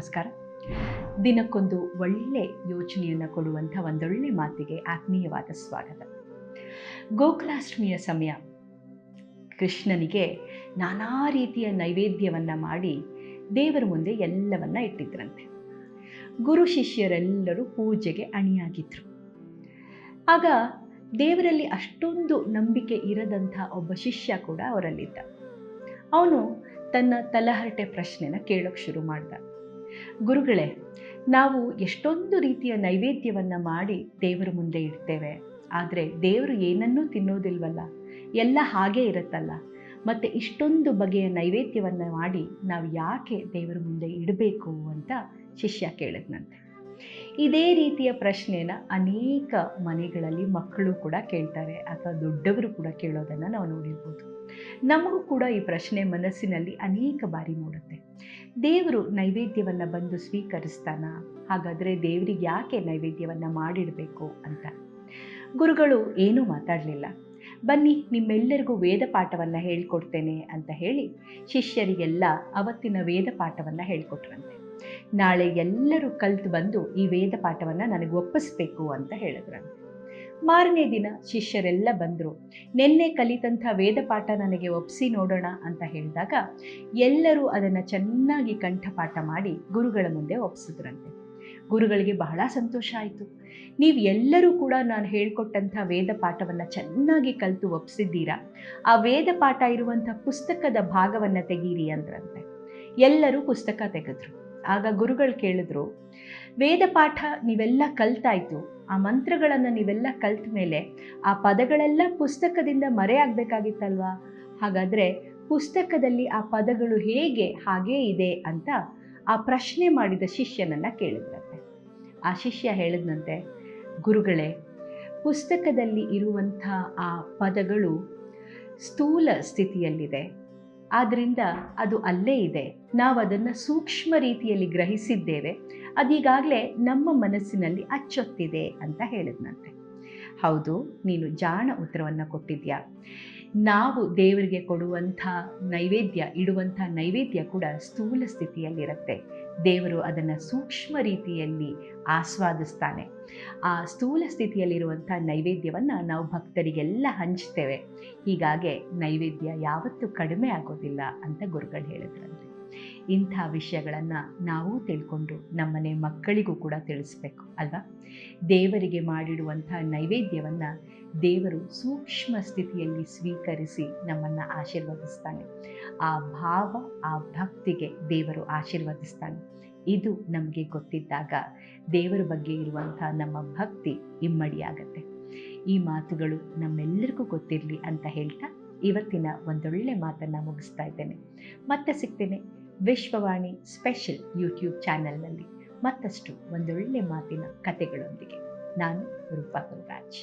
ನಮಸ್ಕಾರ. ದಿನಕ್ಕೊಂದು ಒಳ್ಳೆ ಯೋಚನೆಯನ್ನು ಕೊಡುವಂಥ ಒಂದೊಳ್ಳೆ ಮಾತಿಗೆ ಆತ್ಮೀಯವಾದ ಸ್ವಾಗತ. ಗೋಕುಲಾಷ್ಟಮಿಯ ಸಮಯ ಕೃಷ್ಣನಿಗೆ ನಾನಾ ರೀತಿಯ ನೈವೇದ್ಯವನ್ನು ಮಾಡಿ ದೇವರ ಮುಂದೆ ಎಲ್ಲವನ್ನ ಇಟ್ಟಿದ್ರಂತೆ. ಗುರು ಶಿಷ್ಯರೆಲ್ಲರೂ ಪೂಜೆಗೆ ಅಣಿಯಾಗಿದ್ರು. ಆಗ ದೇವರಲ್ಲಿ ಅಷ್ಟೊಂದು ನಂಬಿಕೆ ಇರದಂಥ ಒಬ್ಬ ಶಿಷ್ಯ ಕೂಡ ಅವರಲ್ಲಿದ್ದ. ಅವನು ತನ್ನ ತಲಹರಟೆ ಪ್ರಶ್ನೆನ ಕೇಳೋಕ್ಕೆ ಶುರು ಮಾಡ್ದ. ಗುರುಗಳೇ, ನಾವು ಎಷ್ಟೊಂದು ರೀತಿಯ ನೈವೇದ್ಯವನ್ನು ಮಾಡಿ ದೇವರ ಮುಂದೆ ಇಡ್ತೇವೆ, ಆದರೆ ದೇವರು ಏನನ್ನೂ ತಿನ್ನೋದಿಲ್ವಲ್ಲ, ಎಲ್ಲ ಹಾಗೇ ಇರುತ್ತಲ್ಲ, ಮತ್ತು ಇಷ್ಟೊಂದು ಬಗೆಯ ನೈವೇದ್ಯವನ್ನು ಮಾಡಿ ನಾವು ಯಾಕೆ ದೇವರ ಮುಂದೆ ಇಡಬೇಕು ಅಂತ ಶಿಷ್ಯ ಕೇಳಿದ್ನಂತೆ. ಇದೇ ರೀತಿಯ ಪ್ರಶ್ನೆನ ಅನೇಕ ಮನೆಗಳಲ್ಲಿ ಮಕ್ಕಳು ಕೂಡ ಕೇಳ್ತಾರೆ ಅಥವಾ ದೊಡ್ಡವರು ಕೂಡ ಕೇಳೋದನ್ನು ನಾವು ನೋಡಿರ್ಬೋದು. ನಮಗೂ ಕೂಡ ಈ ಪ್ರಶ್ನೆ ಮನಸ್ಸಿನಲ್ಲಿ ಅನೇಕ ಬಾರಿ ಮೂಡುತ್ತೆ. ದೇವರು ನೈವೇದ್ಯವನ್ನು ಬಂದು ಸ್ವೀಕರಿಸ್ತಾನ? ಹಾಗಾದರೆ ದೇವರಿಗೆ ಯಾಕೆ ನೈವೇದ್ಯವನ್ನು ಮಾಡಿಡಬೇಕು ಅಂತ. ಗುರುಗಳು ಏನೂ ಮಾತಾಡಲಿಲ್ಲ. ಬನ್ನಿ ನಿಮ್ಮೆಲ್ಲರಿಗೂ ವೇದ ಪಾಠವನ್ನು ಹೇಳ್ಕೊಡ್ತೇನೆ ಅಂತ ಹೇಳಿ ಶಿಷ್ಯರಿಗೆಲ್ಲ ಅವತ್ತಿನ ವೇದ ಪಾಠವನ್ನು ಹೇಳ್ಕೊಟ್ರಂತೆ. ನಾಳೆ ಎಲ್ಲರೂ ಕಲ್ತು ಬಂದು ಈ ವೇದ ಪಾಠವನ್ನು ನನಗೆ ಒಪ್ಪಿಸ್ಬೇಕು ಅಂತ ಹೇಳಿದ್ರಂತೆ. ಮಾರನೇ ದಿನ ಶಿಷ್ಯರೆಲ್ಲ ಬಂದರು. ನಿನ್ನೆ ಕಲಿತಂಥ ವೇದ ಪಾಠ ನನಗೆ ಒಪ್ಪಿಸಿ ನೋಡೋಣ ಅಂತ ಹೇಳಿದಾಗ ಎಲ್ಲರೂ ಅದನ್ನು ಚೆನ್ನಾಗಿ ಕಂಠಪಾಠ ಮಾಡಿ ಗುರುಗಳ ಮುಂದೆ ಒಪ್ಪಿಸಿದ್ರಂತೆ. ಗುರುಗಳಿಗೆ ಬಹಳ ಸಂತೋಷ ಆಯಿತು. ನೀವು ಎಲ್ಲರೂ ಕೂಡ ನಾನು ಹೇಳ್ಕೊಟ್ಟಂಥ ವೇದ ಪಾಠವನ್ನು ಚೆನ್ನಾಗಿ ಕಲಿತು ಒಪ್ಪಿಸಿದ್ದೀರಾ, ಆ ವೇದ ಪಾಠ ಇರುವಂಥ ಪುಸ್ತಕದ ಭಾಗವನ್ನು ತೆಗೀರಿ ಅಂದ್ರಂತೆ. ಎಲ್ಲರೂ ಪುಸ್ತಕ ತೆಗೆದ್ರು. ಆಗ ಗುರುಗಳು ಕೇಳಿದ್ರು, ವೇದ ಪಾಠ ನೀವೆಲ್ಲ ಕಲ್ತಾಯ್ತು, ಆ ಮಂತ್ರಗಳನ್ನು ನೀವೆಲ್ಲ ಕಲ್ತ ಮೇಲೆ ಆ ಪದಗಳೆಲ್ಲ ಪುಸ್ತಕದಿಂದ ಮರೆಯಾಗಬೇಕಾಗಿತ್ತಲ್ವಾ, ಹಾಗಾದರೆ ಪುಸ್ತಕದಲ್ಲಿ ಆ ಪದಗಳು ಹೇಗೆ ಹಾಗೇ ಇದೆ ಅಂತ ಆ ಪ್ರಶ್ನೆ ಮಾಡಿದ ಶಿಷ್ಯನನ್ನು ಕೇಳಿದ್ರಂತೆ. ಆ ಶಿಷ್ಯ ಹೇಳಿದ್ನಂತೆ, ಗುರುಗಳೇ, ಪುಸ್ತಕದಲ್ಲಿ ಇರುವಂಥ ಆ ಪದಗಳು ಸ್ಥೂಲ ಸ್ಥಿತಿಯಲ್ಲಿದೆ, ಆದ್ದರಿಂದ ಅದು ಅಲ್ಲೇ ಇದೆ, ನಾವು ಅದನ್ನು ಸೂಕ್ಷ್ಮ ರೀತಿಯಲ್ಲಿ ಗ್ರಹಿಸಿದ್ದೇವೆ, ಅದೀಗಾಗಲೇ ನಮ್ಮ ಮನಸ್ಸಿನಲ್ಲಿ ಅಚ್ಚೊತ್ತಿದೆ ಅಂತ ಹೇಳಿದ್ನಂತೆ. ಹೌದು, ನೀನು ಜಾಣ ಉತ್ತರವನ್ನು ಕೊಟ್ಟಿದ್ಯಾ. ನಾವು ದೇವರಿಗೆ ಕೊಡುವಂಥ ನೈವೇದ್ಯ, ಇಡುವಂಥ ನೈವೇದ್ಯ ಕೂಡ ಸ್ಥೂಲ ಸ್ಥಿತಿಯಲ್ಲಿರುತ್ತೆ. ದೇವರು ಅದನ್ನು ಸೂಕ್ಷ್ಮ ರೀತಿಯಲ್ಲಿ ಆಸ್ವಾದಿಸ್ತಾನೆ. ಆ ಸ್ಥೂಲ ಸ್ಥಿತಿಯಲ್ಲಿರುವಂಥ ನೈವೇದ್ಯವನ್ನು ನಾವು ಭಕ್ತರಿಗೆಲ್ಲ ಹಂಚ್ತೇವೆ, ಹೀಗಾಗಿ ನೈವೇದ್ಯ ಯಾವತ್ತೂ ಕಡಿಮೆ ಆಗೋದಿಲ್ಲ ಅಂತ ಗುರುಗಳು ಹೇಳಿದ್ರಂತೆ. ಇಂಥ ವಿಷಯಗಳನ್ನು ನಾವು ತಿಳ್ಕೊಂಡು ನಮ್ಮನೆ ಮಕ್ಕಳಿಗೂ ಕೂಡ ತಿಳಿಸ್ಬೇಕು ಅಲ್ವಾ. ದೇವರಿಗೆ ಮಾಡಿಡುವಂಥ ನೈವೇದ್ಯವನ್ನು ದೇವರು ಸೂಕ್ಷ್ಮ ಸ್ಥಿತಿಯಲ್ಲಿ ಸ್ವೀಕರಿಸಿ ನಮ್ಮನ್ನು ಆಶೀರ್ವದಿಸ್ತಾನೆ. ಆ ಭಾವ, ಆ ಭಕ್ತಿಗೆ ದೇವರು ಆಶೀರ್ವದಿಸ್ತಾನೆ. ಇದು ನಮಗೆ ಗೊತ್ತಿದ್ದಾಗ ದೇವರ ಬಗ್ಗೆ ಇರುವಂಥ ನಮ್ಮ ಭಕ್ತಿ ಇಮ್ಮಡಿಯಾಗತ್ತೆ. ಈ ಮಾತುಗಳು ನಮ್ಮೆಲ್ಲರಿಗೂ ಗೊತ್ತಿರಲಿ ಅಂತ ಹೇಳ್ತಾ ಇವತ್ತಿನ ಒಂದೊಳ್ಳೆ ಮಾತನ್ನು ಮುಗಿಸ್ತಾ ಇದ್ದೇನೆ. ಮತ್ತೆ ಸಿಗ್ತೇನೆ ವಿಶ್ವವಾಣಿ ಸ್ಪೆಷಲ್ ಯೂಟ್ಯೂಬ್ ಚಾನೆಲ್ನಲ್ಲಿ ಮತ್ತಷ್ಟು ಒಂದೊಳ್ಳೆ ಮಾತಿನ ಕಥೆಗಳೊಂದಿಗೆ. ನಾನು ರೂಪಾ ಗುರುರಾಜ್.